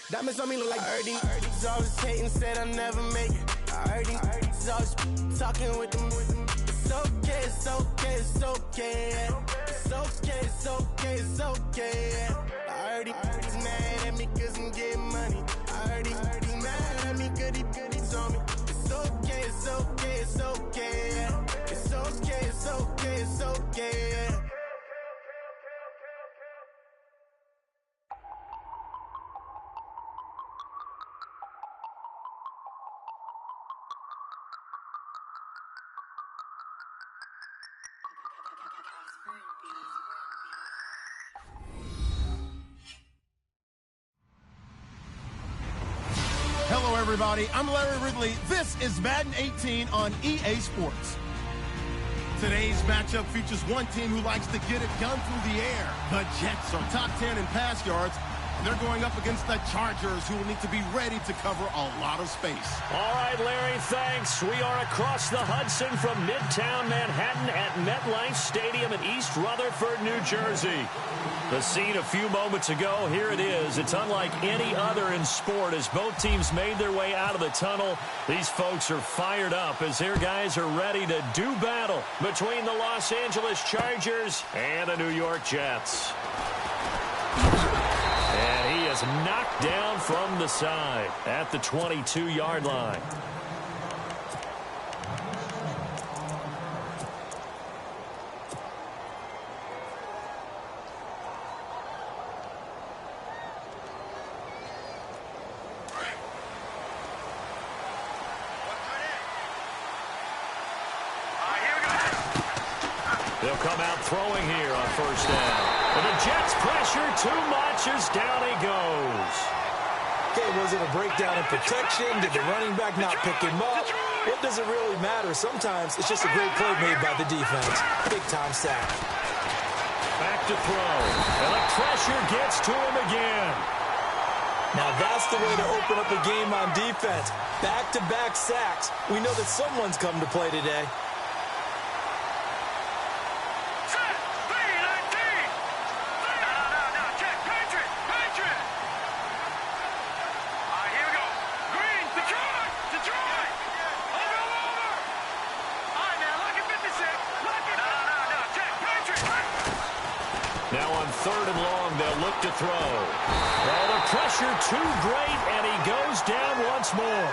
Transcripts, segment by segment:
Diamonds on me look like I heard these always hating, said I never make it. I heard these always talking with them. It's okay, it's okay, it's okay. It's okay, it's okay, it's okay. I heard he's mad at me cause I'm getting money. I heard he's mad at me cause he's on me. It's okay, it's okay, it's okay. It's okay, it's okay, it's okay. Hello, everybody. I'm Larry Ridley. This is Madden 18 on EA Sports. Today's matchup features one team who likes to get it done through the air. The Jets are top 10 in pass yards, and they're going up against the Chargers, who will need to be ready to cover a lot of space. All right, Larry, thanks. We are across the Hudson from Midtown Manhattan at MetLife Stadium in East Rutherford, New Jersey. The scene a few moments ago, here it is. It's unlike any other in sport as both teams made their way out of the tunnel. These folks are fired up as their guys are ready to do battle between the Los Angeles Chargers and the New York Jets. And he is knocked down from the side at the 22-yard line. They'll come out throwing here on first down. And the Jets pressure too much as down he goes. Okay, was it a breakdown in protection? Did the running back not pick him up? What does it really matter? Sometimes it's just a great play made by the defense. Big-time sack. Back to throw. And the pressure gets to him again. Now that's the way to open up a game on defense. Back-to-back sacks. We know that someone's come to play today. Now on third and long, they'll look to throw. Oh, the pressure too great, and he goes down once more.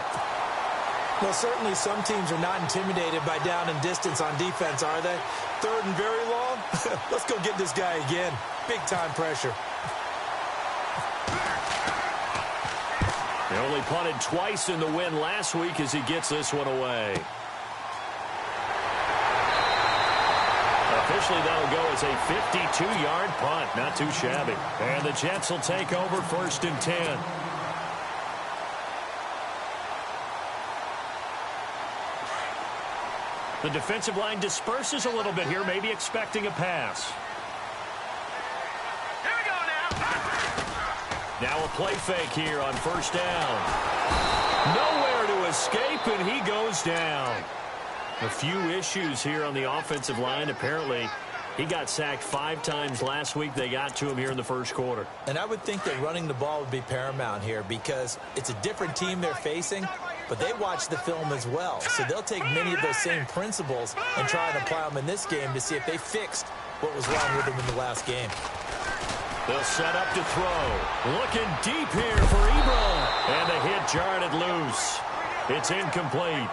Well, certainly some teams are not intimidated by down and distance on defense, are they? Third and very long? Let's go get this guy again. Big-time pressure. They only punted twice in the win last week as he gets this one away. Officially, that'll go as a 52-yard punt. Not too shabby. And the Jets will take over first and 10. The defensive line disperses a little bit here, maybe expecting a pass. Here we go now. Now a play fake here on first down. Nowhere to escape, and he goes down. A few issues here on the offensive line. Apparently, he got sacked 5 times last week. They got to him here in the first quarter. And I would think that running the ball would be paramount here because it's a different team they're facing, but they watch the film as well. So they'll take many of those same principles and try and apply them in this game to see if they fixed what was wrong with them in the last game. They'll set up to throw. Looking deep here for Ebron. And the hit jarred it loose. It's incomplete.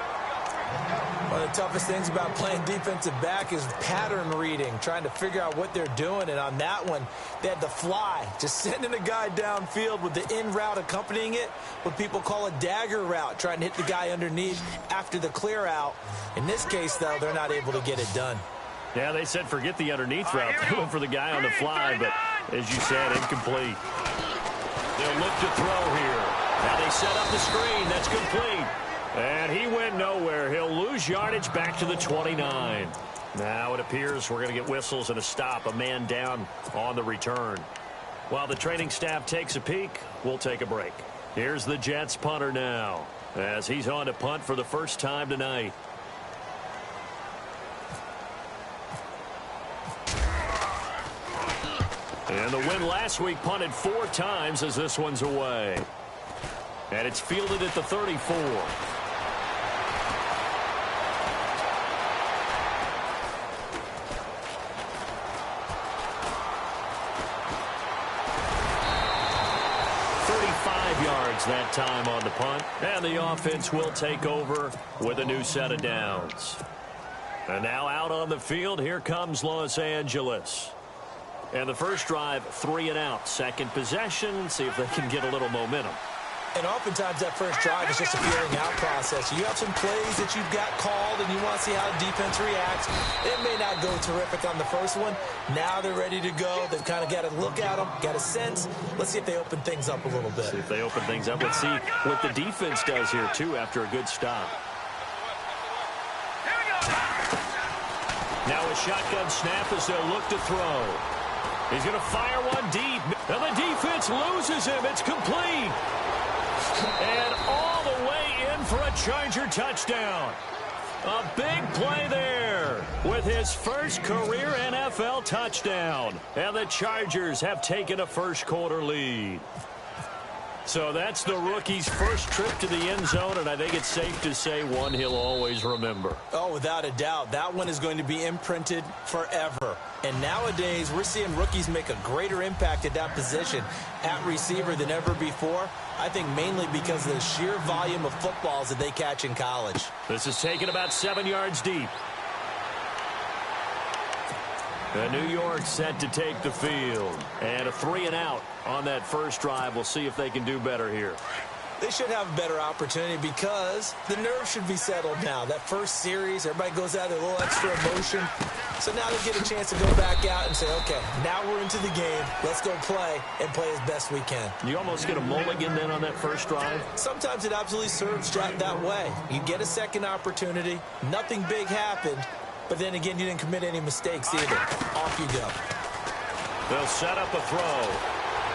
One of the toughest things about playing defensive back is pattern reading, trying to figure out what they're doing. And on that one, they had to fly, just sending a guy downfield with the in route accompanying it, what people call a dagger route, trying to hit the guy underneath after the clear out. In this case, though, they're not able to get it done. Yeah, they said forget the underneath route. They went for the guy on the fly, but as you said, incomplete. They'll look to throw here. Now they set up the screen. That's complete. And he went nowhere. He'll lose yardage back to the 29. Now it appears we're going to get whistles and a stop. A man down on the return. While the training staff takes a peek, we'll take a break. Here's the Jets punter now as he's on to punt for the first time tonight. And the win last week punted 4 times as this one's away. And it's fielded at the 34. Yards that time on the punt, and the offense will take over with a new set of downs. And now out on the field, here comes Los Angeles. And the first drive, 3 and out. Second possession, see if they can get a little momentum. And oftentimes that first drive is just a feeling out process. You have some plays that you've got called and you want to see how the defense reacts. It may not go terrific on the first one. Now they're ready to go. They've kind of got to look at them, got a sense. Let's see if they open things up a little bit. See if they open things up. Let's see what the defense does here, too, after a good stop. Now a shotgun snap as they'll look to throw. He's going to fire one deep. And the defense loses him. It's complete. And all the way in for a Charger touchdown. A big play there with his first career NFL touchdown. And the Chargers have taken a first-quarter lead. So that's the rookie's first trip to the end zone, and I think it's safe to say one he'll always remember. Oh, without a doubt. That one is going to be imprinted forever. And nowadays, we're seeing rookies make a greater impact at that position at receiver than ever before. I think mainly because of the sheer volume of footballs that they catch in college. This is taken about 7 yards deep. And New York set to take the field. And a 3 and out on that first drive. We'll see if they can do better here. They should have a better opportunity because the nerves should be settled now. That first series, everybody goes out with a little extra emotion. So now they get a chance to go back out and say, okay, now we're into the game. Let's go play and play as best we can. You almost get a mulligan then on that first drive? Sometimes it absolutely serves that way. You get a second opportunity. Nothing big happened. But then again, you didn't commit any mistakes either. Off you go. They'll set up a throw.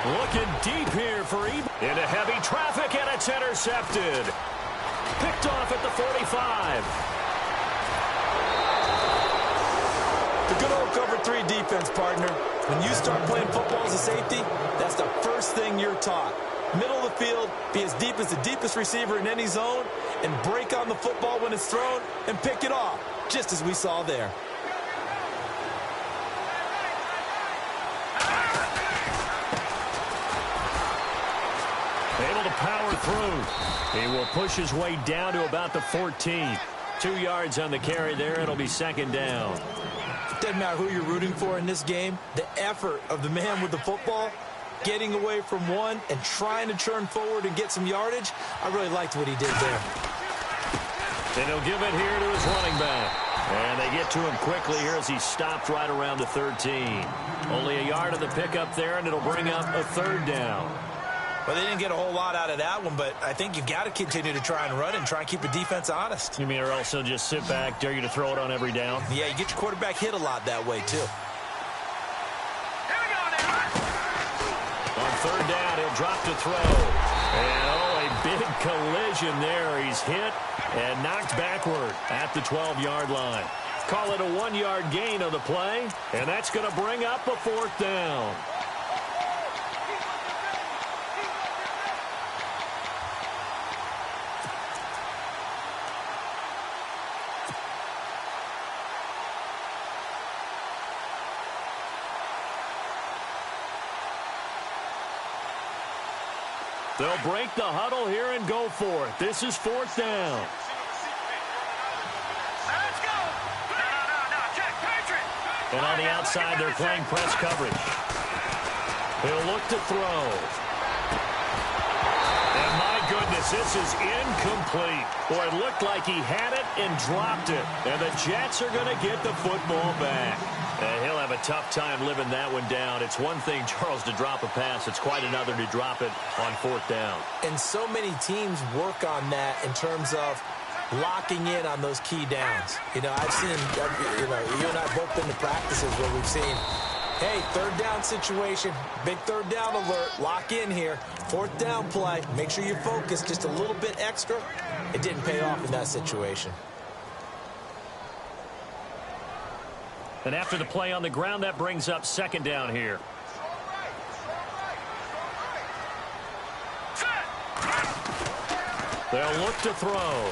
Looking deep here for Eby. Into heavy traffic, and it's intercepted. Picked off at the 45. The good old cover 3 defense, partner. When you start playing football as a safety, that's the first thing you're taught. Middle of the field, be as deep as the deepest receiver in any zone, and break on the football when it's thrown, and pick it off, just as we saw there. Able to power through. He will push his way down to about the 14. 2 yards on the carry there. It'll be second down. Doesn't matter who you're rooting for in this game. The effort of the man with the football, getting away from one and trying to turn forward and get some yardage, I really liked what he did there. And he'll give it here to his running back. And they get to him quickly here as he stopped right around the 13. Only a yard of the pickup there, and it'll bring up a third down. Well, they didn't get a whole lot out of that one, but I think you've got to continue to try and run and try and keep the defense honest. You mean, or else they'll just sit back, dare you to throw it on every down? Yeah, you get your quarterback hit a lot that way, too. Here we go now. On third down, he'll drop to throw. And, oh, a big collision there. He's hit and knocked backward at the 12-yard line. Call it a 1-yard gain on the play, and that's going to bring up a fourth down. They'll break the huddle here and go for it. This is fourth down. Let's go. No, check, Patriot. And on the outside, they're playing press coverage. He'll look to throw. And my goodness, this is incomplete. Boy, it looked like he had it and dropped it. And the Jets are going to get the football back. He'll have a tough time living that one down. It's one thing, Charles, to drop a pass. It's quite another to drop it on fourth down. And so many teams work on that in terms of locking in on those key downs. You know, I've seen, you and I both been to practices where we've seen, hey, third down situation, big third down alert, lock in here, fourth down play, make sure you focus just a little bit extra. It didn't pay off in that situation. And after the play on the ground, that brings up second down here. They'll look to throw.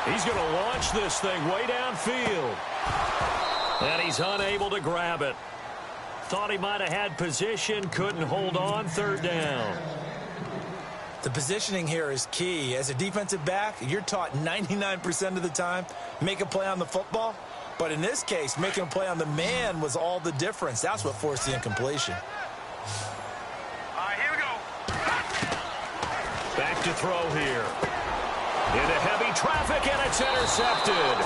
He's going to launch this thing way downfield. And he's unable to grab it. Thought he might have had position, couldn't hold on, third down. The positioning here is key. As a defensive back, you're taught 99% of the time, make a play on the football. But in this case, making a play on the man was all the difference. That's what forced the incompletion. All right, here we go. Back to throw here. Into heavy traffic, and it's intercepted.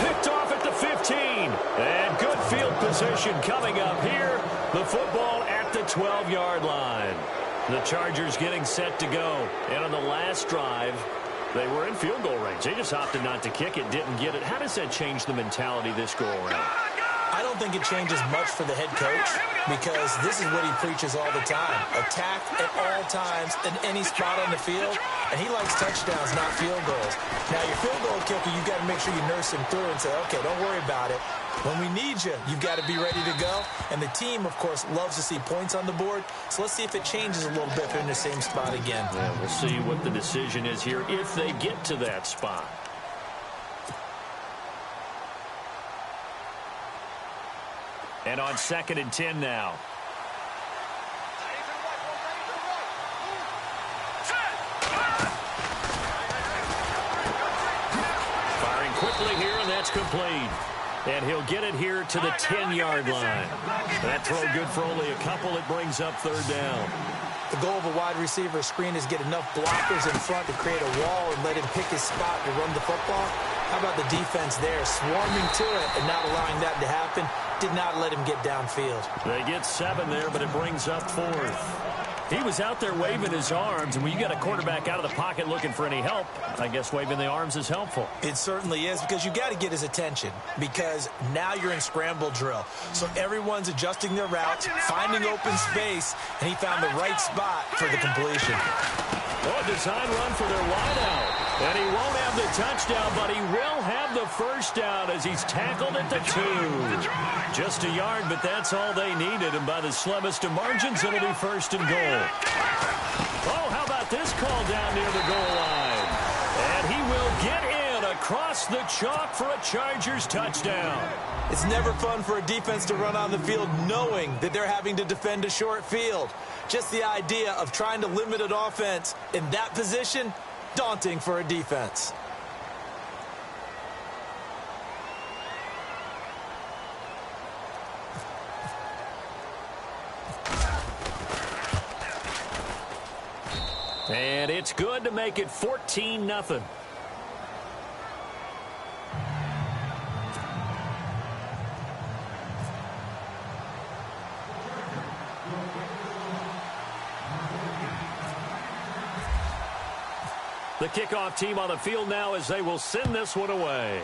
Picked off at the 15. And good field position coming up here. The football at the 12-yard line. The Chargers getting set to go. And on the last drive, they were in field goal range. They just opted not to kick it, didn't get it. How does that change the mentality this go-around? I don't think it changes much for the head coach because this is what he preaches all the time. Attack at all times in any spot on the field, and he likes touchdowns, not field goals. Now, your field goal kicker, you've got to make sure you nurse him through and say, okay, don't worry about it. When we need you, you've got to be ready to go. And the team, of course, loves to see points on the board. So let's see if it changes a little bit if they're in the same spot again. Yeah, we'll see what the decision is here if they get to that spot. And on 2nd and 10 now. Firing quickly here, and that's complete. And he'll get it here to the 10-yard line. That throw good for only a couple. It brings up third down. The goal of a wide receiver screen is get enough blockers in front to create a wall and let him pick his spot to run the football. How about the defense there, swarming to it and not allowing that to happen? Did not let him get downfield. They get 7 there, but it brings up 4th. He was out there waving his arms, and when you got a quarterback out of the pocket looking for any help, I guess waving the arms is helpful. It certainly is, because you got to get his attention, because now you're in scramble drill. So everyone's adjusting their routes, finding open space, and he found the right spot for the completion. Oh, a design run for their wideout. And he won't have the touchdown, but he will have the first down as he's tackled at the 2. Just a yard, but that's all they needed. And by the slimmest of margins, it'll be 1st and goal. Oh, how about this call down near the goal line? And he will get in across the chalk for a Chargers touchdown. It's never fun for a defense to run on the field knowing that they're having to defend a short field. Just the idea of trying to limit an offense in that position, daunting for a defense. And it's good to make it 14-0. The kickoff team on the field now as they will send this one away.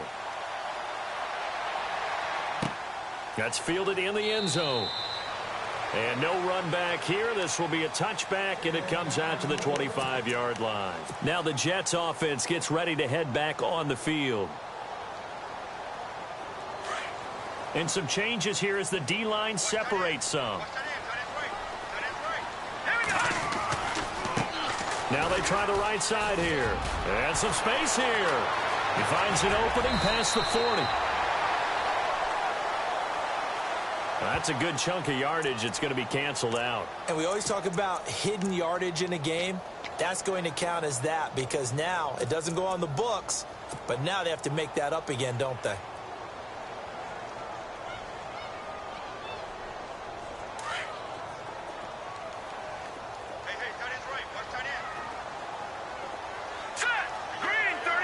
That's fielded in the end zone. And no run back here. This will be a touchback, and it comes out to the 25-yard line. Now the Jets offense gets ready to head back on the field. And some changes here as the D-line separates some. Now they try the right side here. And some space here. He finds an opening past the 40. That's a good chunk of yardage. It's going to be canceled out. And we always talk about hidden yardage in a game. That's going to count as that because now it doesn't go on the books, but now they have to make that up again, don't they?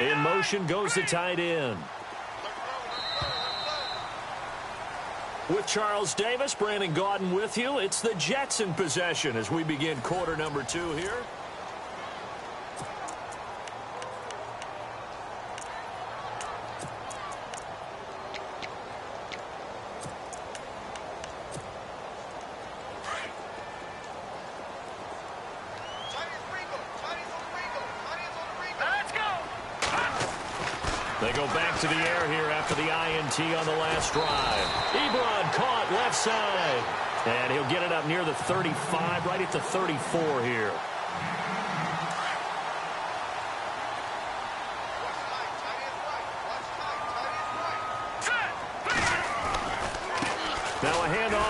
In motion goes the tight end. With Charles Davis, Brandon Gaudin with you. It's the Jets in possession as we begin quarter number 2 here. They go back to the air here after the INT on the last drive. Ebron caught left side. And he'll get it up near the 35, right at the 34 here.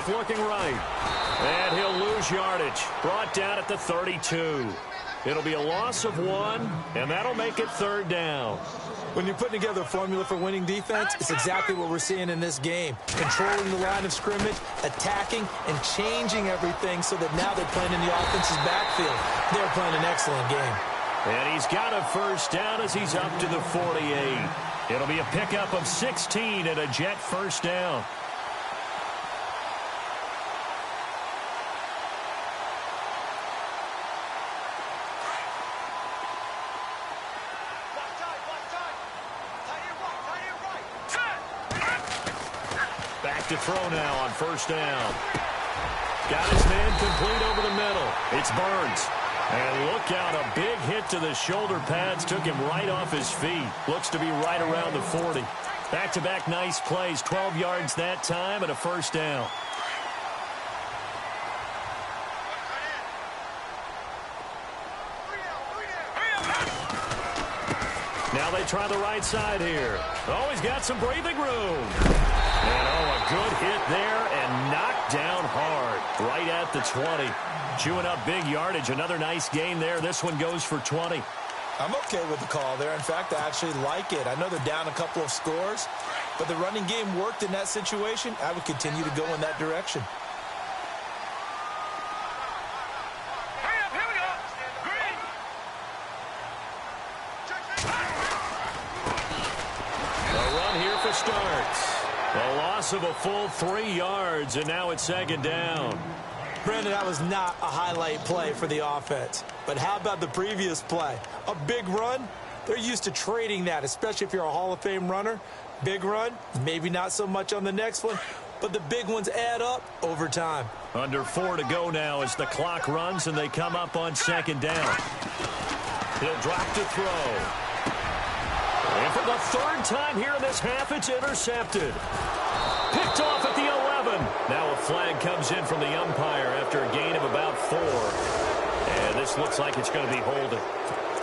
off looking right. And he'll lose yardage. Brought down at the 32. It'll be a loss of 1, and that'll make it third down. When you're putting together a formula for winning defense, it's exactly what we're seeing in this game. Controlling the line of scrimmage, attacking, and changing everything so that now they're playing in the offense's backfield. They're playing an excellent game. And he's got a first down as he's up to the 48. It'll be a pickup of 16 and a Jet first down. To throw now on first down. Got his man complete over the middle. It's Burns. And look out, a big hit to the shoulder pads took him right off his feet. Looks to be right around the 40. Back-to-back nice plays, 12 yards that time and a first down. Now they try the right side here. Oh, he's got some breathing room. And, oh, a good hit there and knocked down hard right at the 20. Chewing up big yardage. Another nice gain there. This one goes for 20. I'm okay with the call there. In fact, I actually like it. I know they're down a couple of scores, but the running game worked in that situation. I would continue to go in that direction. Starts. A loss of a full 3 yards, and now it's second down. Brandon, that was not a highlight play for the offense. But how about the previous play? A big run? They're used to trading that, especially if you're a Hall of Fame runner. Big run, maybe not so much on the next one, but the big ones add up over time. Under 4 to go now as the clock runs, and they come up on second down. He'll drop to throw. And for the third time here in this half, it's intercepted. Picked off at the 11. Now a flag comes in from the umpire after a gain of about 4. And this looks like it's going to be holding.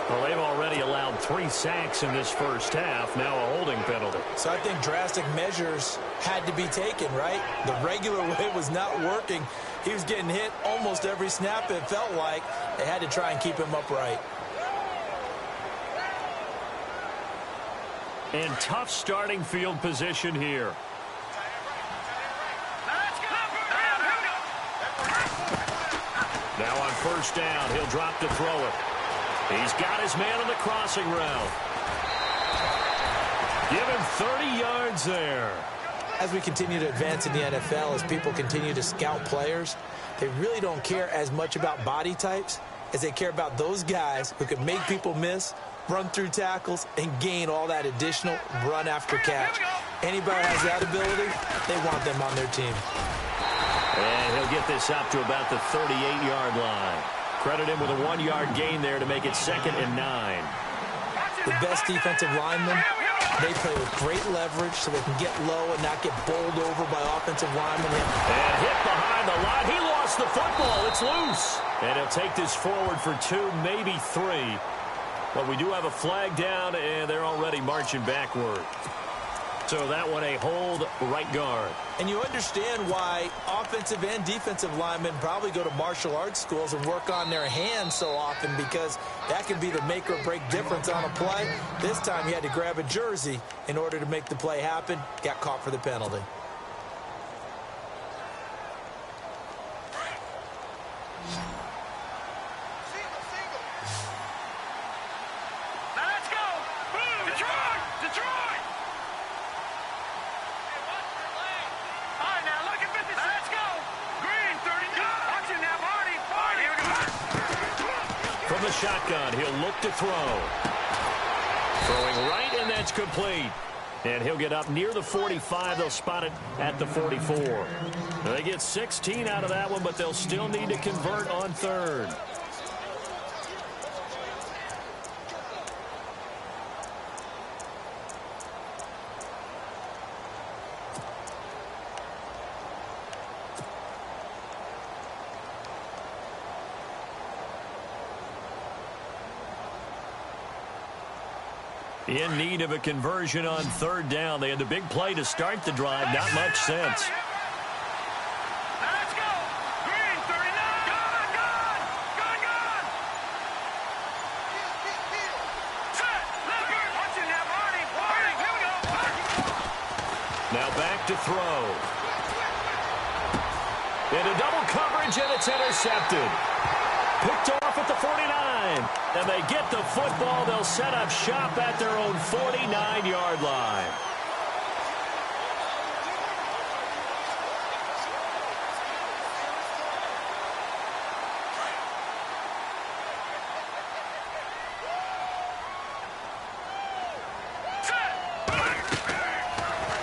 Well, they've already allowed 3 sacks in this first half. Now a holding penalty. So I think drastic measures had to be taken, right? The regular way was not working. He was getting hit almost every snap, it felt like. They had to try and keep him upright. And tough starting field position here. Now on first down, he'll drop to throw it. He's got his man on the crossing route. Give him 30 yards there. As we continue to advance in the NFL, as people continue to scout players, they really don't care as much about body types as they care about those guys who can make people miss, run through tackles, and gain all that additional run after catch. Anybody has that ability, they want them on their team. And he'll get this up to about the 38-yard line. Credit him with a 1-yard gain there to make it 2nd and 9. The best defensive linemen, they play with great leverage so they can get low and not get bowled over by offensive linemen. And hit behind the line. He lost the football. It's loose. And he'll take this forward for 2, maybe 3. But we do have a flag down, and they're already marching backward. So that one a hold right guard. And you understand why offensive and defensive linemen probably go to martial arts schools and work on their hands so often, because that can be the make or break difference on a play. This time he had to grab a jersey in order to make the play happen. Got caught for the penalty. Shotgun, he'll look to throw. Throwing right, and that's complete. And he'll get up near the 45. They'll spot it at the 44. They get 16 out of that one, but they'll still need to convert on 3rd. In need of a conversion on 3rd down. They had the big play to start the drive. Not much sense. Now back to throw. Into double coverage, and it's intercepted. Picked off at the 49. And they get the football. They'll set up shop at their own 49-yard line.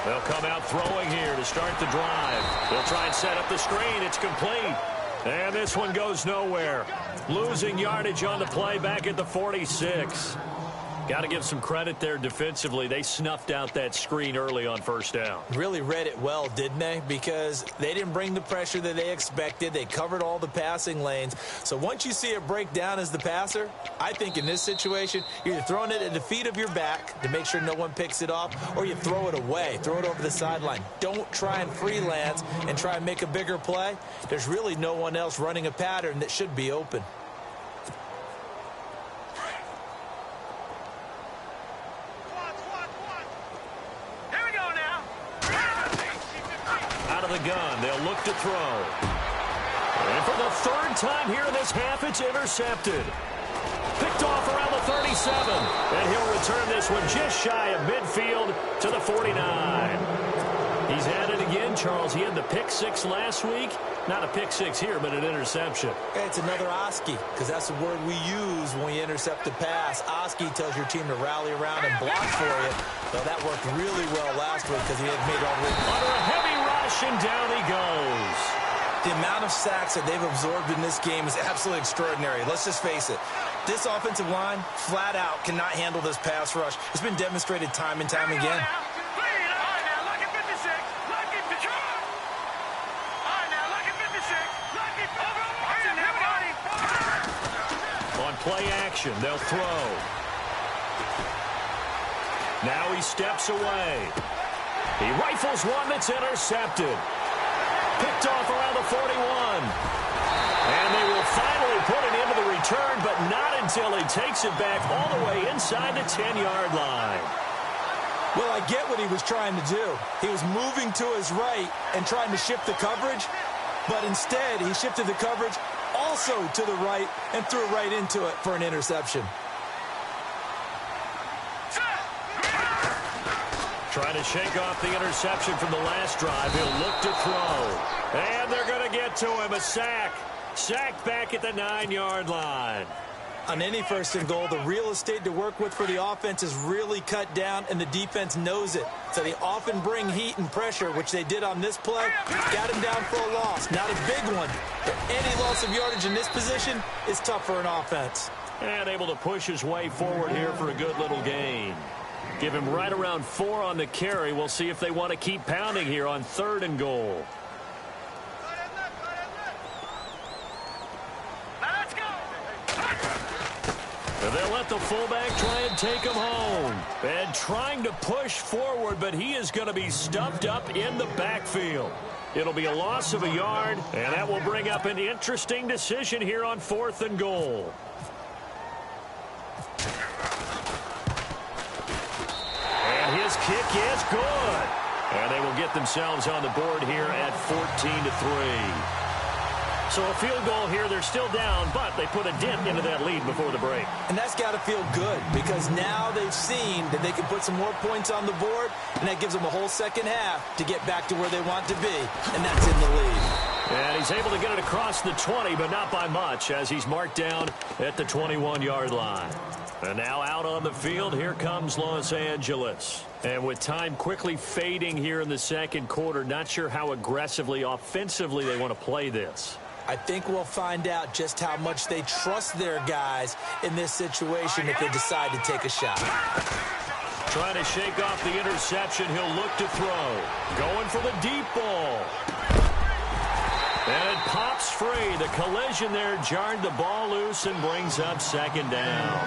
They'll come out throwing here to start the drive. They'll try and set up the screen. It's complete. And this one goes nowhere. Losing yardage on the play back at the 46. Got to give some credit there defensively. They snuffed out that screen early on first down. Really read it well, didn't they? Because they didn't bring the pressure that they expected. They covered all the passing lanes. So once you see it break down as the passer, I think in this situation, you're either throwing it at the feet of your back to make sure no one picks it off, or you throw it away, throw it over the sideline. Don't try and freelance and try and make a bigger play. There's really no one else running a pattern that should be open. Gun. They'll look to throw. And for the third time here in this half, it's intercepted. Picked off around the 37. And he'll return this one just shy of midfield to the 49. He's at it again, Charles. He had the pick six last week. Not a pick six here, but an interception. It's another Oski, because that's the word we use when you intercept a pass. Oski tells your team to rally around and block for you. Well, that worked really well last week because he had made all the way. Under a heavy rush, and down he goes. The amount of sacks that they've absorbed in this game is absolutely extraordinary. Let's just face it. This offensive line, flat out, cannot handle this pass rush. It's been demonstrated time and time again. Play action. They'll throw. Now he steps away. He rifles one that's intercepted. Picked off around the 41. And they will finally put it into the return, but not until he takes it back all the way inside the 10-yard line. Well, I get what he was trying to do. He was moving to his right and trying to shift the coverage, but instead he shifted the coverage also to the right and threw right into it for an interception. Trying to shake off the interception from the last drive. He'll look to throw. And they're going to get to him. A sack. Sacked back at the 9-yard line. On any first and goal, the real estate to work with for the offense is really cut down, and the defense knows it. So they often bring heat and pressure, which they did on this play. Got him down for a loss. Not a big one, but any loss of yardage in this position is tough for an offense. And able to push his way forward here for a good little gain. Give him right around 4 on the carry. We'll see if they want to keep pounding here on 3rd and goal. They'll let the fullback try and take him home. And trying to push forward, but he is going to be stuffed up in the backfield. It'll be a loss of a yard, and that will bring up an interesting decision here on 4th and goal. And his kick is good. And they will get themselves on the board here at 14-3. So a field goal here. They're still down, but they put a dent into that lead before the break. And that's got to feel good because now they've seen that they can put some more points on the board, and that gives them a whole second half to get back to where they want to be, and that's in the lead. And he's able to get it across the 20, but not by much as he's marked down at the 21-yard line. And now out on the field, here comes Los Angeles. And with time quickly fading here in the second quarter, not sure how aggressively, offensively they want to play this. I think we'll find out just how much they trust their guys in this situation if they decide to take a shot. Trying to shake off the interception. He'll look to throw. Going for the deep ball. And it pops free. The collision there jarred the ball loose and brings up 2nd down.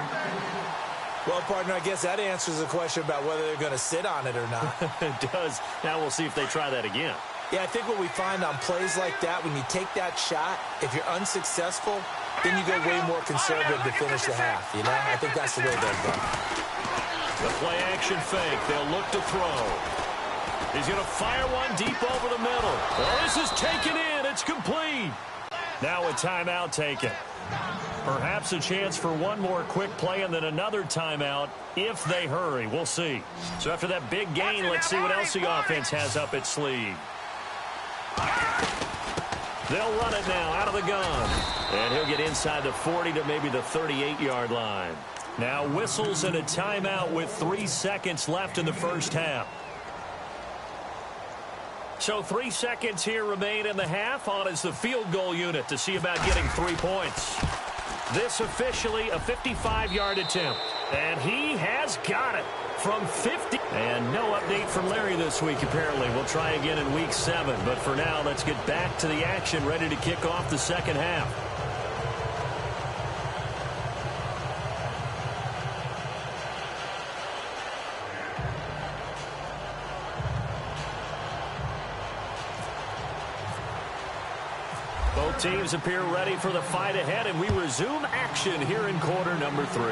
Well, partner, I guess that answers the question about whether they're going to sit on it or not. It does. Now we'll see if they try that again. Yeah, I think what we find on plays like that, when you take that shot, if you're unsuccessful, then you go way more conservative to finish the half, you know? I think that's the way they'll go. The play-action fake. They'll look to throw. He's going to fire one deep over the middle. Oh, this is taken in. It's complete. Now a timeout taken. Perhaps a chance for one more quick play and then another timeout if they hurry. We'll see. So after that big gain, let's see what else the offense has up its sleeve. They'll run it now out of the gun. And he'll get inside the 40 to maybe the 38-yard line. Now whistles and a timeout with 3 seconds left in the first half. So 3 seconds here remain in the half. On is the field goal unit to see about getting 3 points. This officially a 55-yard attempt. And he has got it from 50. And no update from Larry this week, apparently. We'll try again in week 7. But for now, let's get back to the action, ready to kick off the second half. Both teams appear ready for the fight ahead, and we resume action here in quarter number 3.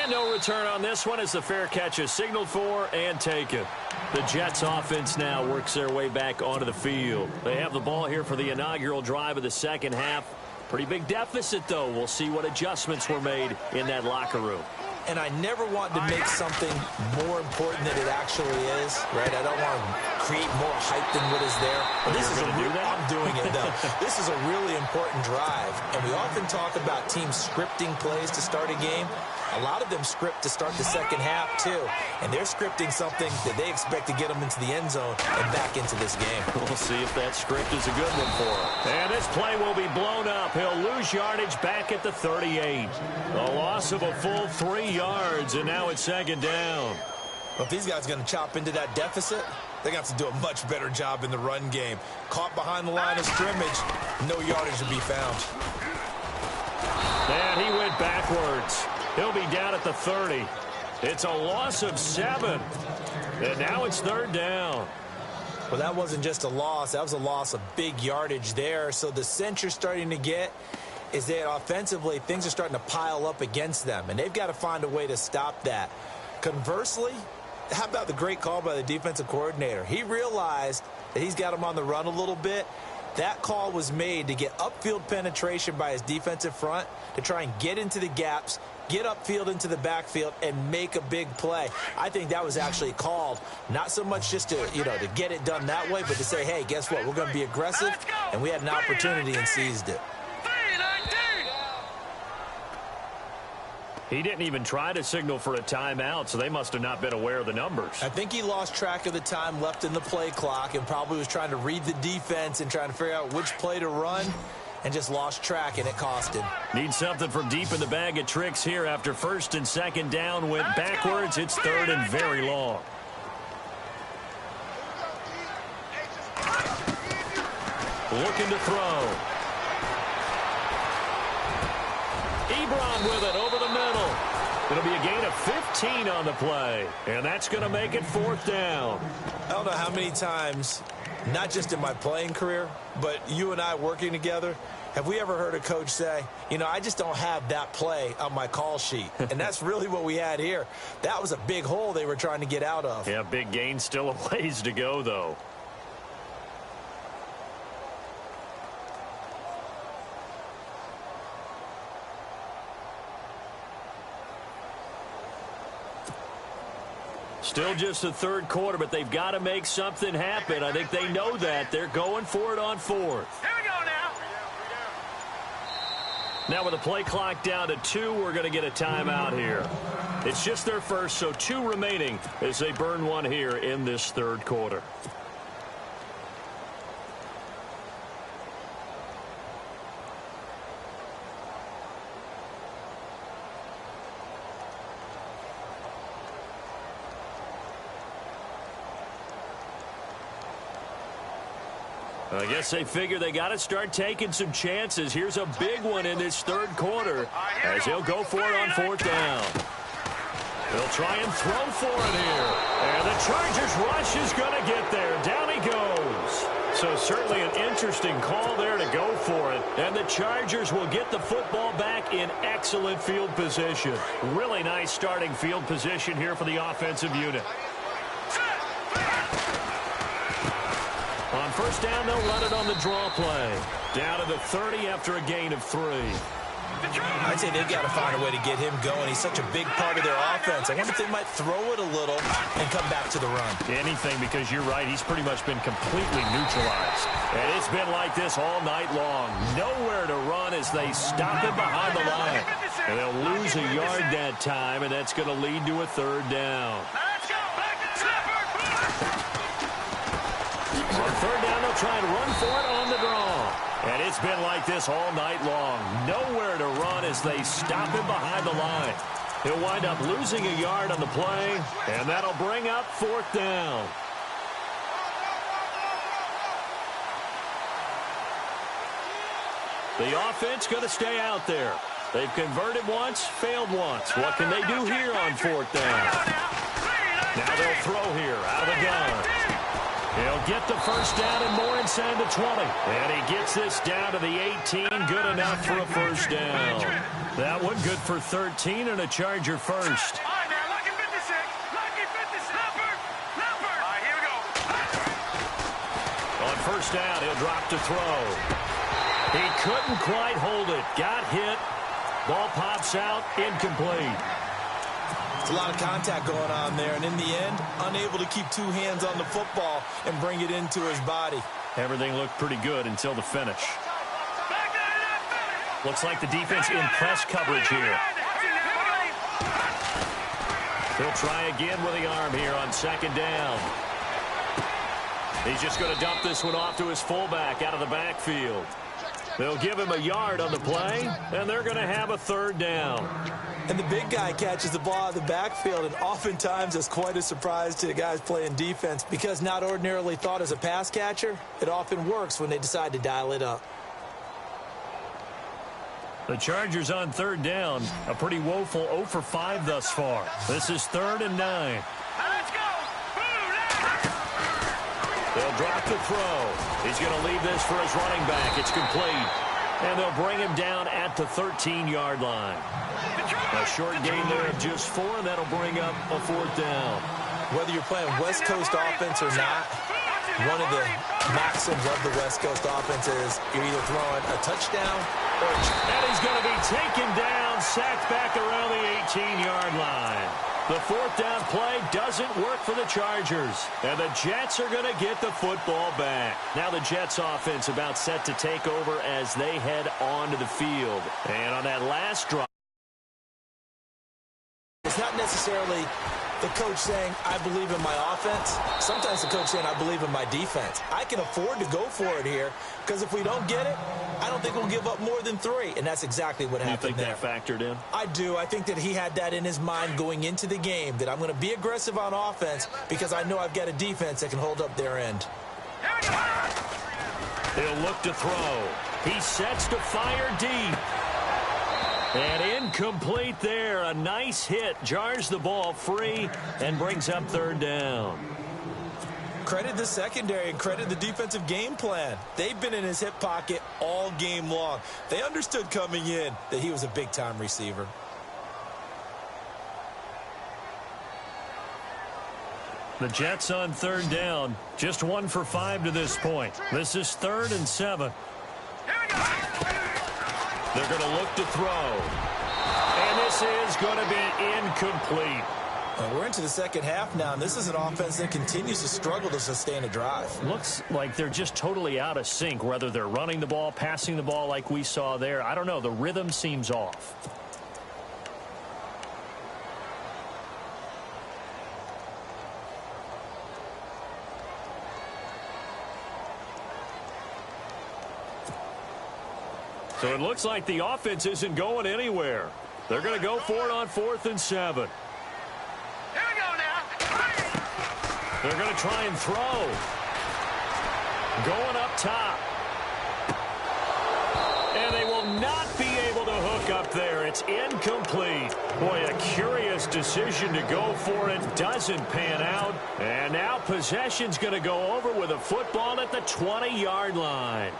And no return on this one as the fair catch is signaled for and taken. The Jets offense now works their way back onto the field. They have the ball here for the inaugural drive of the second half. Pretty big deficit, though. We'll see what adjustments were made in that locker room. And I never want to make something more important than it actually is, right? I don't want to create more hype than what is there. But this is I'm doing it, though. This is a really important drive. And we often talk about teams scripting plays to start a game. A lot of them script to start the second half, too. And they're scripting something that they expect to get them into the end zone and back into this game. We'll see if that script is a good one for him. And this play will be blown up. He'll lose yardage back at the 38. A loss of a full 3 yards, and now it's second down. Well, if these guys are going to chop into that deficit, they're going to have to do a much better job in the run game. Caught behind the line of scrimmage, no yardage to be found. And he went backwards. He'll be down at the 30. It's a loss of 7. And now it's third down. Well, that wasn't just a loss. That was a loss of big yardage there. So the sense you're starting to get is that offensively, things are starting to pile up against them. And they've got to find a way to stop that. Conversely, how about the great call by the defensive coordinator? He realized that he's got him on the run a little bit. That call was made to get upfield penetration by his defensive front to try and get into the gaps, get upfield into the backfield, and make a big play. I think that was actually called, not so much just to, to get it done that way, but to say, hey, guess what? We're going to be aggressive, and we had an opportunity and seized it. He didn't even try to signal for a timeout, so they must have not been aware of the numbers. I think he lost track of the time left in the play clock and probably was trying to read the defense and trying to figure out which play to run and just lost track, and it cost him. Need something from deep in the bag of tricks here after first and second down went backwards. It's third and very long. Looking to throw. Ebron with it over the middle. It'll be a gain of 15 on the play, and that's going to make it fourth down. I don't know how many times, not just in my playing career, but you and I working together, have we ever heard a coach say, I just don't have that play on my call sheet. And that's really what we had here. That was a big hole they were trying to get out of. Yeah, big gain, still a ways to go, though. Still just the third quarter, but they've got to make something happen. I think they know that. They're going for it on fourth. Here we go now. Now with the play clock down to 2, we're going to get a timeout here. It's just their first, so 2 remaining as they burn one here in this third quarter. I guess they figure they got to start taking some chances. Here's a big one in this third quarter as he'll go for it on fourth down. They'll try and throw for it here. And the Chargers rush is going to get there. Down he goes. So certainly an interesting call there to go for it. And the Chargers will get the football back in excellent field position. Really nice starting field position here for the offensive unit. first down, they'll run it on the draw play. Down to the 30 after a gain of 3. I'd say they've got to find a way to get him going. He's such a big part of their offense. I wonder if they might throw it a little and come back to the run. Anything, because you're right, he's pretty much been completely neutralized. And it's been like this all night long. Nowhere to run as they stop him behind the line. And they'll lose a yard that time, and that's going to lead to a 3rd down. On 3rd down, they'll try and run for it on the draw. And it's been like this all night long. Nowhere to run as they stop him behind the line. He'll wind up losing a yard on the play, and that'll bring up 4th down. The offense going to stay out there. They've converted once, failed once. What can they do here on 4th down? Now they'll throw here out of the gun. He'll get the first down and more inside the 20. And he gets this down to the 18. Good enough for a first down. That one good for 13 and a Charger first. On first down, he'll drop to throw. He couldn't quite hold it. Got hit. Ball pops out. Incomplete. It's a lot of contact going on there, and in the end, unable to keep 2 hands on the football and bring it into his body. Everything looked pretty good until the finish. Looks like the defense in press coverage here. He'll try again with the arm here on 2nd down. He's just going to dump this one off to his fullback out of the backfield. They'll give him a yard on the play, and they're going to have a 3rd down. And the big guy catches the ball out of the backfield, and oftentimes it's quite a surprise to the guys playing defense because not ordinarily thought as a pass catcher, it often works when they decide to dial it up. The Chargers on 3rd down, a pretty woeful 0 for 5 thus far. This is 3rd and 9. They'll drop the throw. He's going to leave this for his running back. It's complete. And they'll bring him down at the 13-yard line. A short gain there of just 4, and that'll bring up a 4th down. Whether you're playing West Coast offense or not, one of the maxims of the West Coast offense is you're either throwing a touchdown or a... And he's going to be taken down, sacked back around the 18-yard line. The 4th down play doesn't work for the Chargers. And the Jets are going to get the football back. Now the Jets offense about set to take over as they head onto the field. And on that last drive, it's not necessarily the coach saying, I believe in my offense. Sometimes the coach saying, I believe in my defense. I can afford to go for it here because if we don't get it, I don't think we'll give up more than 3. And that's exactly what happened there. You think that factored in? I do. I think that he had that in his mind going into the game, that I'm going to be aggressive on offense because I know I've got a defense that can hold up their end. He'll look to throw. He sets to fire deep. And incomplete there. A nice hit. Jars the ball free and brings up 3rd down. Credit the secondary and credit the defensive game plan. They've been in his hip pocket all game long. They understood coming in that he was a big-time receiver. The Jets on 3rd down. Just 1 for 5 to this point. This is 3rd and 7. They're going to look to throw. And this is going to be incomplete. We're into the second half now, and this is an offense that continues to struggle to sustain a drive. Looks like they're just totally out of sync, whether they're running the ball, passing the ball like we saw there. I don't know. The rhythm seems off. So it looks like the offense isn't going anywhere. They're going to go for it on 4th and 7. Here we go now. They're going to try and throw. Going up top. And they will not be able to hook up there. It's incomplete. Boy, a curious decision to go for it. Doesn't pan out. And now possession's going to go over with a football at the 20-yard line.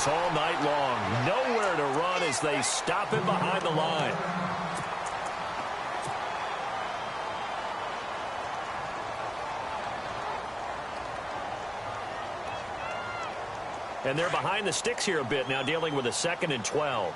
this all night long. Nowhere to run as they stop him behind the line. And they're behind the sticks here a bit now, dealing with a 2nd and 12.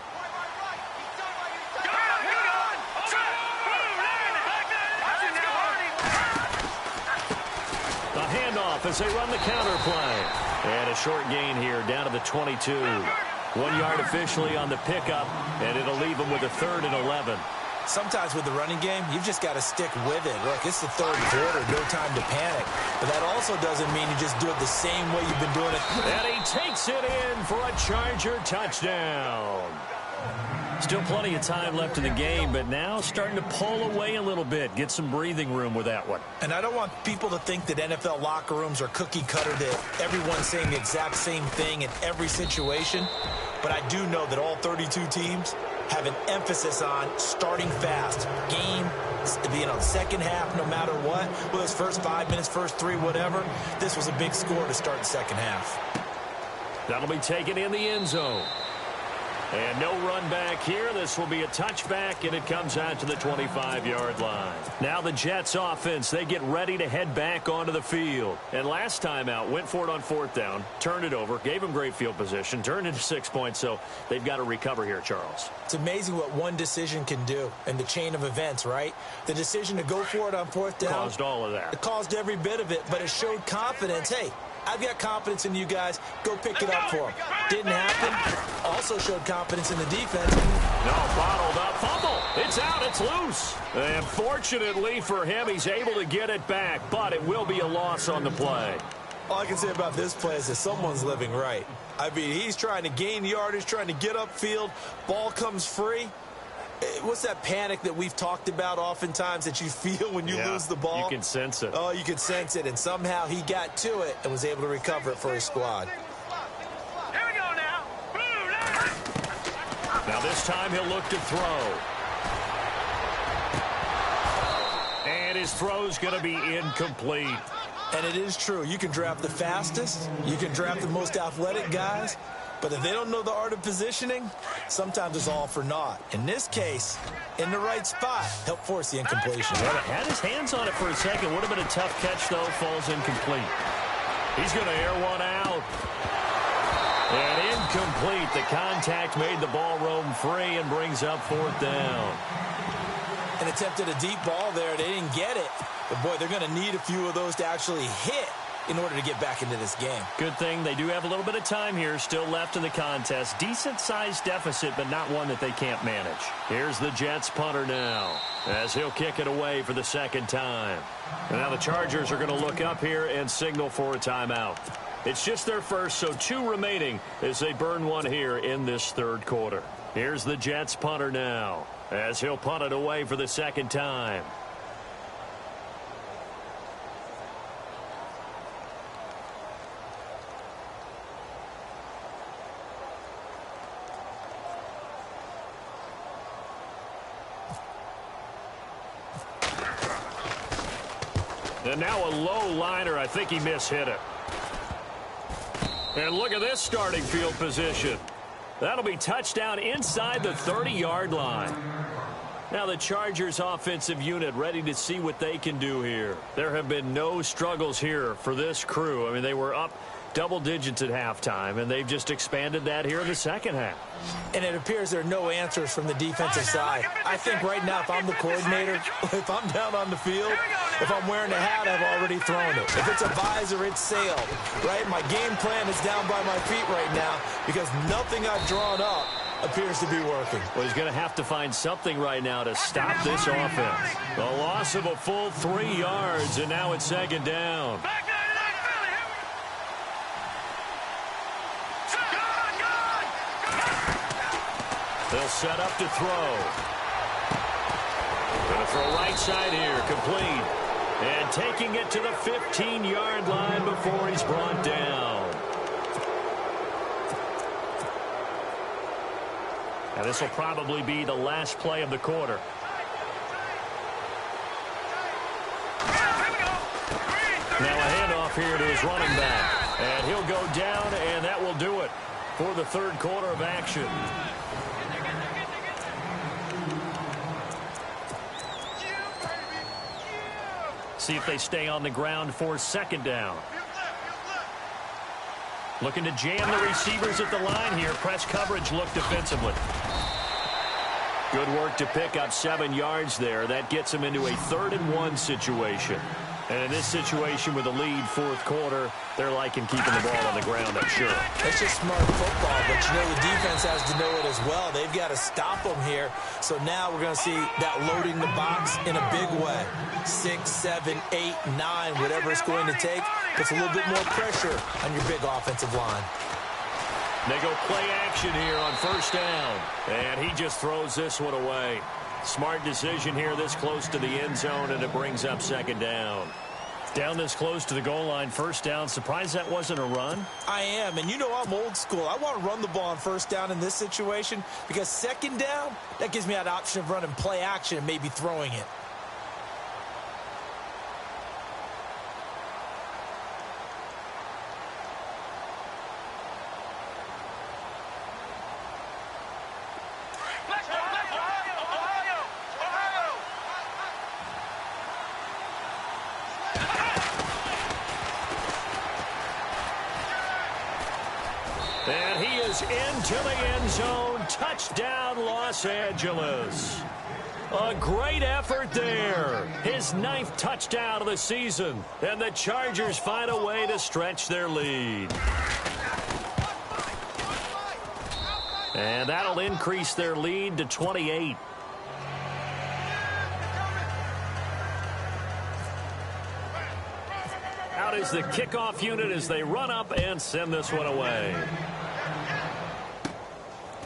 The handoff as they run the counter play. And a short gain here down to the 22. 1 yard officially on the pickup, and it'll leave them with a 3rd and 11. Sometimes with the running game, you've just got to stick with it. Look, it's the 3rd quarter, no time to panic. But that also doesn't mean you just do it the same way you've been doing it. And he takes it in for a Charger touchdown. Still plenty of time left in the game, but now starting to pull away a little bit. Get some breathing room with that one. And I don't want people to think that NFL locker rooms are cookie cutter, that everyone's saying the exact same thing in every situation. But I do know that all 32 teams have an emphasis on starting fast. Game, second half, no matter what. Whether it's first 5 minutes, first 3, whatever. This was a big score to start the second half. That'll be taken in the end zone. And no run back here. This will be a touchback, and it comes out to the 25-yard line. Now the Jets offense, they get ready to head back onto the field. And last time out, went for it on 4th down, turned it over, gave them great field position, turned into 6 points, so they've got to recover here, Charles. It's amazing what one decision can do in the chain of events, right? The decision to go for it on 4th down. Caused all of that. It caused every bit of it, but it showed confidence. Hey, I've got confidence in you guys. Go pick it up for them. Didn't happen. Also showed confidence in the defense. No, bottled up. Fumble. It's out. It's loose. And fortunately for him, he's able to get it back, but it will be a loss on the play. All I can say about this play is that someone's living right. I mean, he's trying to gain yardage, trying to get upfield. Ball comes free. What's that panic that we've talked about oftentimes that you feel when you lose the ball? You can sense it. Oh, you can sense it. And somehow he got to it and was able to recover it for his squad. Here we go now. Now this time he'll look to throw. And his throw's going to be incomplete. And it is true. You can draft the fastest. You can draft the most athletic guys. But if they don't know the art of positioning, sometimes it's all for naught. In this case, in the right spot, help force the incompletion. Well, had his hands on it for a second. Would have been a tough catch, though. Falls incomplete. He's going to air one out. And incomplete. The contact made the ball roam free and brings up 4th down. And attempted a deep ball there. They didn't get it. But, boy, they're going to need a few of those to actually hit in order to get back into this game. Good thing they do have a little bit of time here still left in the contest. Decent-sized deficit, but not one that they can't manage. Here's the Jets punter now as he'll kick it away for the 2nd time. And now the Chargers are going to look up here and signal for a timeout. It's just their first, so 2 remaining as they burn one here in this 3rd quarter. Here's the Jets punter now as he'll punt it away for the 2nd time. And now a low liner. I think he mishit it. And look at this starting field position. That'll be touchdown inside the 30-yard line. Now the Chargers offensive unit ready to see what they can do here. There have been no struggles here for this crew. I mean, they were up double digits at halftime, and they've just expanded that here in the 2nd half. And it appears there are no answers from the defensive side. I think right now, if I'm the coordinator, if I'm down on the field, if I'm wearing a hat, I've already thrown it. If it's a visor, it's sailed, right? My game plan is down by my feet right now because nothing I've drawn up appears to be working. Well, he's going to have to find something right now to stop this offense. The loss of a full 3 yards, and now it's 2nd down. They'll set up to throw. Going to throw right side here, complete. And taking it to the 15-yard line before he's brought down. Now this will probably be the last play of the quarter. Now a handoff here to his running back. And he'll go down, and that will do it. for the third quarter of action. See if they stay on the ground for second down. Looking to jam the receivers at the line here. Press coverage look defensively. Good work to pick up 7 yards there. That gets them into a 3rd-and-1 situation. And in this situation with a lead, fourth quarter, they're liking keeping the ball on the ground, I'm sure. That's just smart football, but you know the defense has to know it as well. They've got to stop them here. So now we're going to see that loading the box in a big way. 6, 7, 8, 9, whatever it's going to take, puts a little bit more pressure on your big offensive line. They go play action here on first down. And he just throws this one away. Smart decision here this close to the end zone, and it brings up second down. Down this close to the goal line, first down. Surprised that wasn't a run? I am, and you know I'm old school. I want to run the ball on first down in this situation because second down, that gives me that option of running play action and maybe throwing it. And he is into the end zone. Touchdown, Los Angeles. A great effort there. His 9th touchdown of the season. And the Chargers find a way to stretch their lead. And that'll increase their lead to 28. Out is the kickoff unit as they run up and send this one away.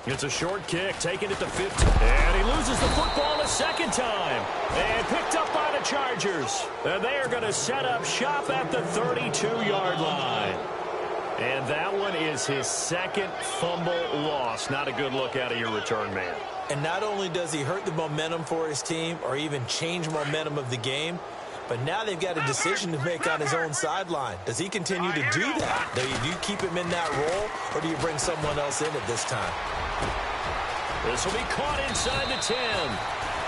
It's a short kick, taking it to 50. And he loses the football a second time. And picked up by the Chargers. And they are going to set up shop at the 32-yard line. And that one is his 2nd fumble loss. Not a good look out of your return man. And not only does he hurt the momentum for his team or even change momentum of the game, but now they've got a decision to make on his own sideline. Does he continue to do that? Do you keep him in that role, or do you bring someone else in at this time? This will be caught inside the 10.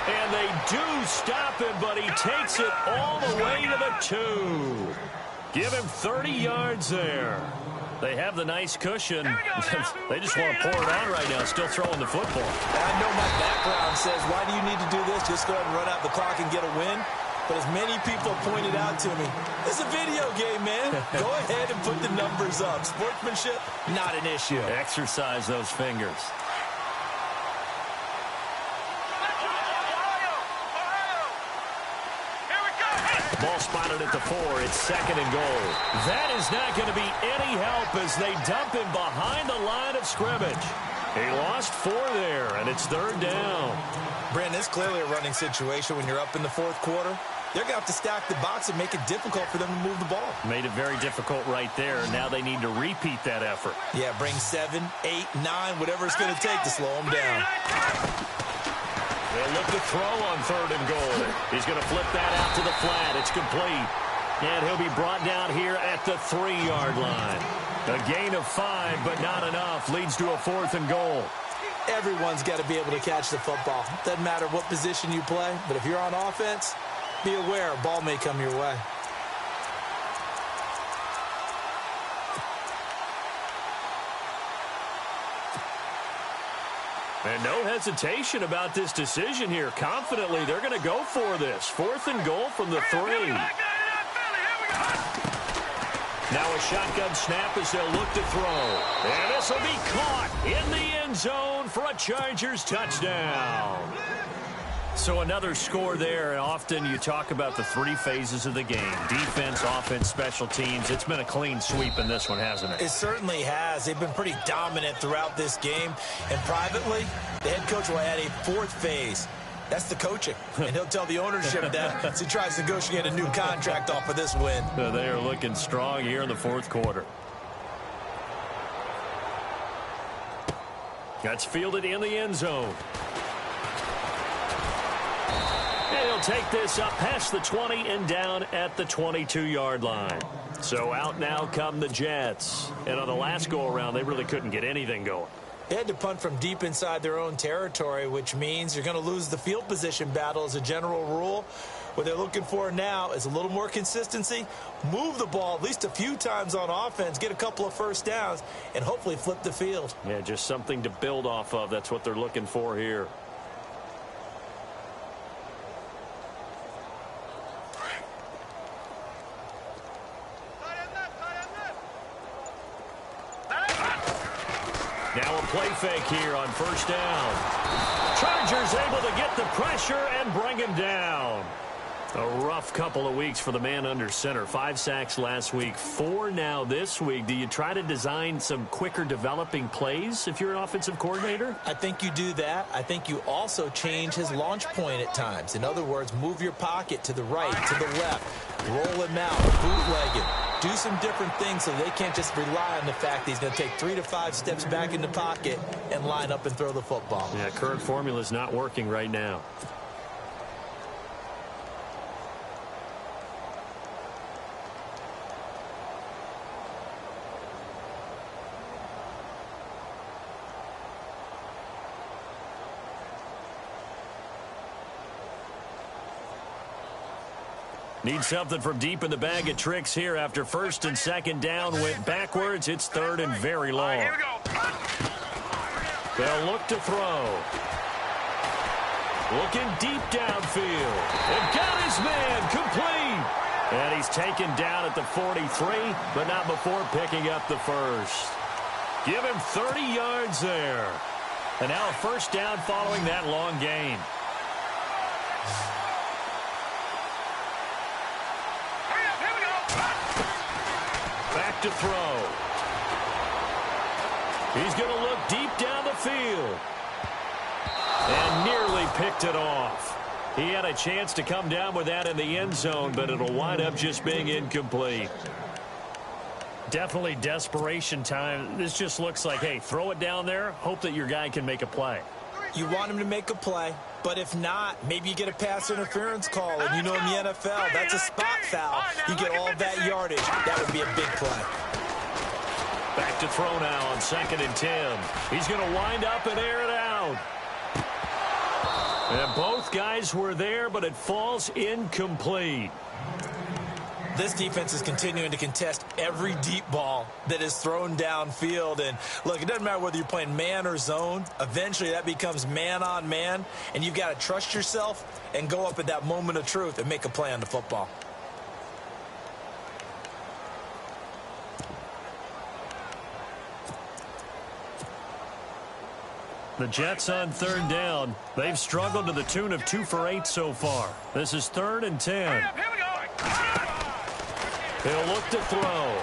And they do stop him, but he takes it all the way to the 2. Give him 30 yards there. They have the nice cushion. They just want to pour it on right now, still throwing the football. I know my background says, why do you need to do this? Just go ahead and run out the clock and get a win. But as many people pointed out to me, it's a video game, man. Go ahead and put the numbers up. Sportsmanship, not an issue. Exercise those fingers. Ball spotted at the 4. It's 2nd and goal. That is not going to be any help as they dump him behind the line of scrimmage. He lost 4 there, and it's 3rd down. Brandon, it's clearly a running situation when you're up in the 4th quarter. They're going to have to stack the box and make it difficult for them to move the ball. Made it very difficult right there. Now they need to repeat that effort. Yeah, bring 7, 8, 9, whatever it's going to take to slow them down. They'll look to throw on 3rd and goal. He's going to flip that out to the flat. It's complete. And he'll be brought down here at the 3-yard line. A gain of 5, but not enough. Leads to a 4th and goal. Everyone's got to be able to catch the football. Doesn't matter what position you play, but if you're on offense, be aware a ball may come your way. And no hesitation about this decision here. Confidently, they're going to go for this. 4th and goal from the 3. Now a shotgun snap as they'll look to throw. And this will be caught in the end zone for a Chargers touchdown. So another score there, and often you talk about the 3 phases of the game. Defense, offense, special teams. It's been a clean sweep in this one, hasn't it? It certainly has. They've been pretty dominant throughout this game. And privately, the head coach will add a 4th phase. That's the coaching. And he'll tell the ownership that as he tries to negotiate a new contract off of this win. They are looking strong here in the 4th quarter. That's fielded in the end zone. And he'll take this up past the 20 and down at the 22-yard line. So out now come the Jets. And on the last go-around, they really couldn't get anything going. They had to punt from deep inside their own territory, which means you're going to lose the field position battle as a general rule. What they're looking for now is a little more consistency, move the ball at least a few times on offense, get a couple of first downs, and hopefully flip the field. Yeah, just something to build off of. That's what they're looking for here. Now a play fake here on first down. Chargers able to get the pressure and bring him down. A rough couple of weeks for the man under center. 5 sacks last week, 4 now this week. Do you try to design some quicker developing plays if you're an offensive coordinator? I think you do that. I think you also change his launch point at times. In other words, move your pocket to the right, to the left, roll him out, bootleg him. Do some different things so they can't just rely on the fact that he's going to take 3 to 5 steps back in the pocket and line up and throw the football. Yeah, current formula is not working right now. Need something from deep in the bag of tricks here after first and second down went backwards. It's third and very long. Here we go. They'll look to throw. Looking deep downfield. And got his man complete. And he's taken down at the 43, but not before picking up the first. Give him 30 yards there. And now a first down following that long gain. Back to throw. He's going to look deep down the field. And nearly picked it off. He had a chance to come down with that in the end zone, but it'll wind up just being incomplete. Definitely desperation time. This just looks like, hey, throw it down there, hope that your guy can make a play. You want him to make a play, but if not, maybe you get a pass interference call. And you know in the NFL, that's a spot foul. You get all that yardage. That would be a big play. Back to throw now on 2nd and 10. He's going to wind up and air it out. And both guys were there, but it falls incomplete. This defense is continuing to contest every deep ball that is thrown downfield. And, look, it doesn't matter whether you're playing man or zone. Eventually, that becomes man on man. And you've got to trust yourself and go up at that moment of truth and make a play on the football. The Jets on 3rd down. They've struggled to the tune of 2 for 8 so far. This is 3rd and 10. Here we go. He'll look to throw.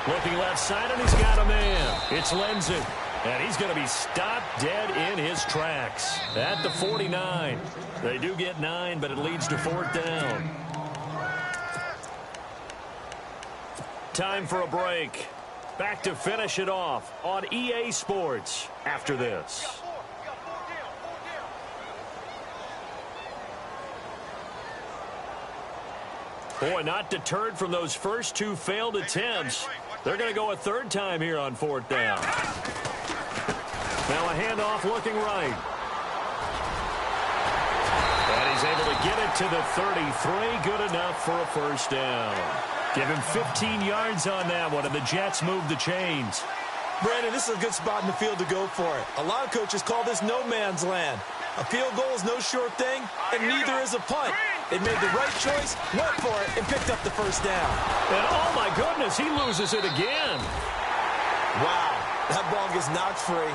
Looking left side, and he's got a man. It's Lenzen. And he's going to be stopped dead in his tracks at the 49. They do get 9, but it leads to 4th down. Time for a break. Back to finish it off on EA Sports after this. Boy, not deterred from those first 2 failed attempts. They're going to go a 3rd time here on 4th down. Now a handoff looking right. And he's able to get it to the 33. Good enough for a first down. Give him 15 yards on that one, and the Jets move the chains. Brandon, this is a good spot in the field to go for it. A lot of coaches call this no man's land. A field goal is no sure thing, and neither is a punt. They made the right choice, went for it, and picked up the first down. And oh my goodness, he loses it again. Wow, that ball gets knocked free,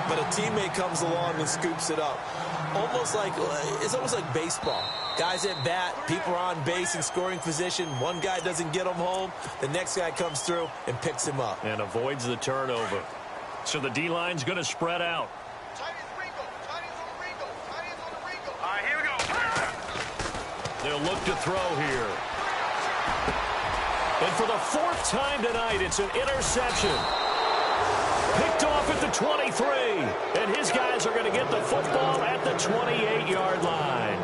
but a teammate comes along and scoops it up. It's almost like baseball. Guys at bat, people are on base in scoring position. One guy doesn't get him home. The next guy comes through and picks him up. And avoids the turnover. So the D-line's going to spread out. All right, here we go. They'll look to throw here. And for the 4th time tonight, it's an interception. Picked off at the 23. And his guys are going to get the football at the 28-yard line.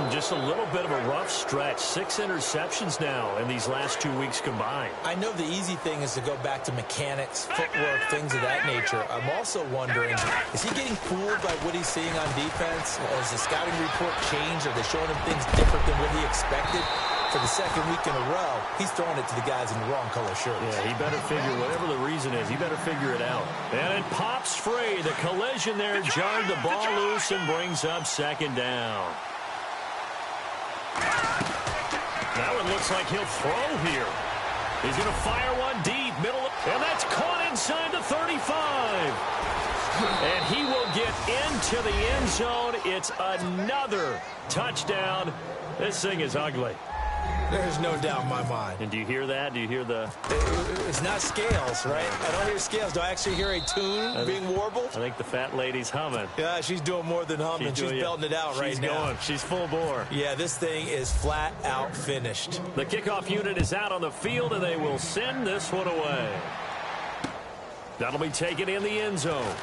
Just a little bit of a rough stretch. 6 interceptions now in these last 2 weeks combined. I know the easy thing is to go back to mechanics, footwork, things of that nature. I'm also wondering, is he getting fooled by what he's seeing on defense? Has the scouting report changed? Are they showing him things different than what he expected? For the second week in a row, he's throwing it to the guys in the wrong color shirts. Yeah, he better figure, whatever the reason is, he better figure it out. And it pops free. The collision there jarred the ball loose and brings up second down. Now it looks like he'll throw here. He's going to fire one deep, middle, and that's caught inside the 35. And he will get into the end zone. It's another touchdown. This thing is ugly. There's no doubt in my mind. And do you hear that? Do you hear the... It's not scales, right? I don't hear scales. Do I actually hear a tune being warbled? I think the fat lady's humming. Yeah, she's doing more than humming. She's belting it out right now. She's going. She's full bore. Yeah, this thing is flat out finished. The kickoff unit is out on the field, and they will send this one away. That'll be taken in the end zone.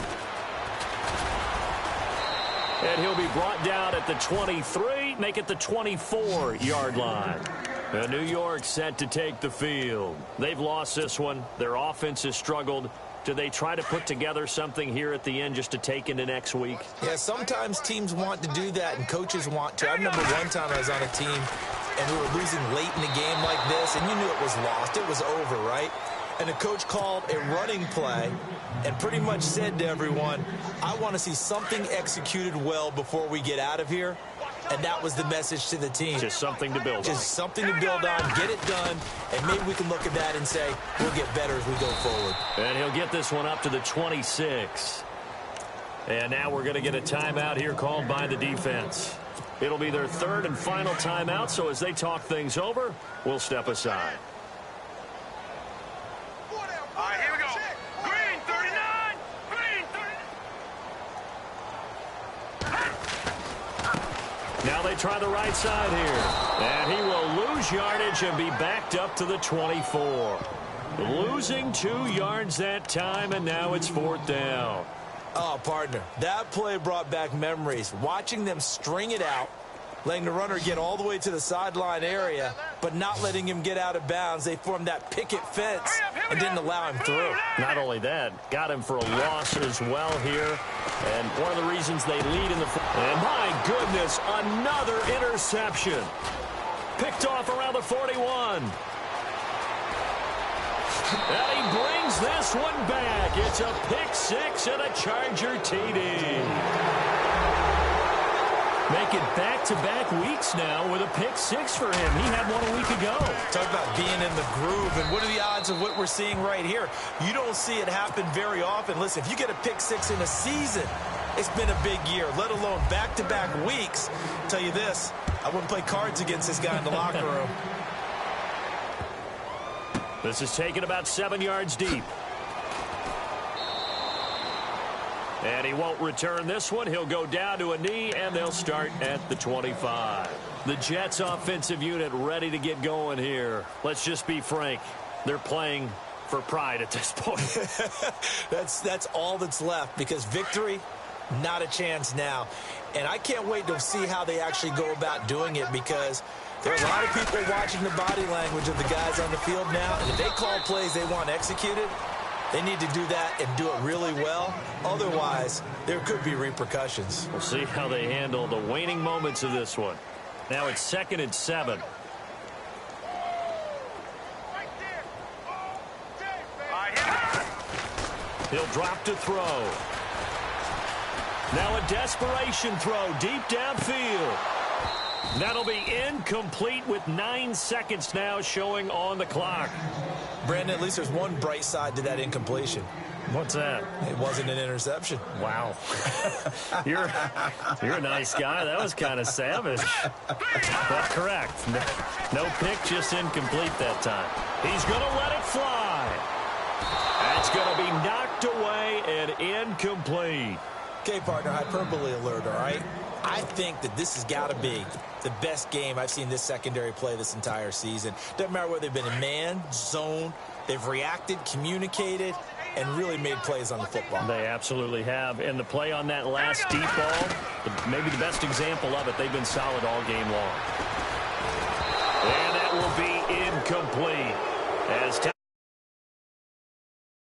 And he'll be brought down at the 23, make it the 24-yard line. And New York set to take the field. They've lost this one. Their offense has struggled. Do they try to put together something here at the end just to take into next week? Yeah, sometimes teams want to do that and coaches want to. I remember one time I was on a team and we were losing late in the game like this, and you knew it was lost. It was over, right? And the coach called a running play and pretty much said to everyone, I want to see something executed well before we get out of here. And that was the message to the team. Just something to build on. Just something to build on, get it done, and maybe we can look at that and say, we'll get better as we go forward. And he'll get this one up to the 26. And now we're going to get a timeout here called by the defense. It'll be their third and final timeout, so as they talk things over, we'll step aside. All right, here we go. Green 39. Green 39. Now they try the right side here. And he will lose yardage and be backed up to the 24. Losing 2 yards that time, and now it's 4th down. Oh, partner, that play brought back memories. Watching them string it out, letting the runner get all the way to the sideline area, but not letting him get out of bounds. They formed that picket fence and didn't allow him through. Not only that, got him for a loss as well here. And one of the reasons they lead in the... And my goodness, another interception. Picked off around the 41. And he brings this one back. It's a pick 6 and a Charger TD. Make it back-to-back weeks now with a pick 6 for him. He had one a week ago. Talk about being in the groove, and what are the odds of what we're seeing right here? You don't see it happen very often. Listen, if you get a pick 6 in a season, it's been a big year, let alone back-to-back weeks. I'll tell you this, I wouldn't play cards against this guy in the locker room. This is taken about 7 yards deep. And he won't return this one. He'll go down to a knee, and they'll start at the 25. The Jets offensive unit ready to get going here. Let's just be frank. They're playing for pride at this point. That's all that's left, because victory, not a chance now. And I can't wait to see how they actually go about doing it, because there are a lot of people watching the body language of the guys on the field now, and if they call plays they want executed, they need to do that and do it really well. Otherwise, there could be repercussions. We'll see how they handle the waning moments of this one. Now it's 2nd and 7. He'll drop to throw. Now a desperation throw deep downfield. That'll be incomplete with 9 seconds now showing on the clock. Brandon, at least there's one bright side to that incompletion. What's that? It wasn't an interception. Wow. You're a nice guy. That was kind of savage. But correct. No pick, just incomplete that time. He's going to let it fly. That's going to be knocked away and incomplete. Okay, partner, hyperbole alert, all right? I think that this has got to be the best game I've seen this secondary play this entire season. Doesn't matter whether they've been in man, zone, they've reacted, communicated. and really made plays on the football. They absolutely have. And the play on that last deep ball, maybe the best example of it, they've been solid all game long.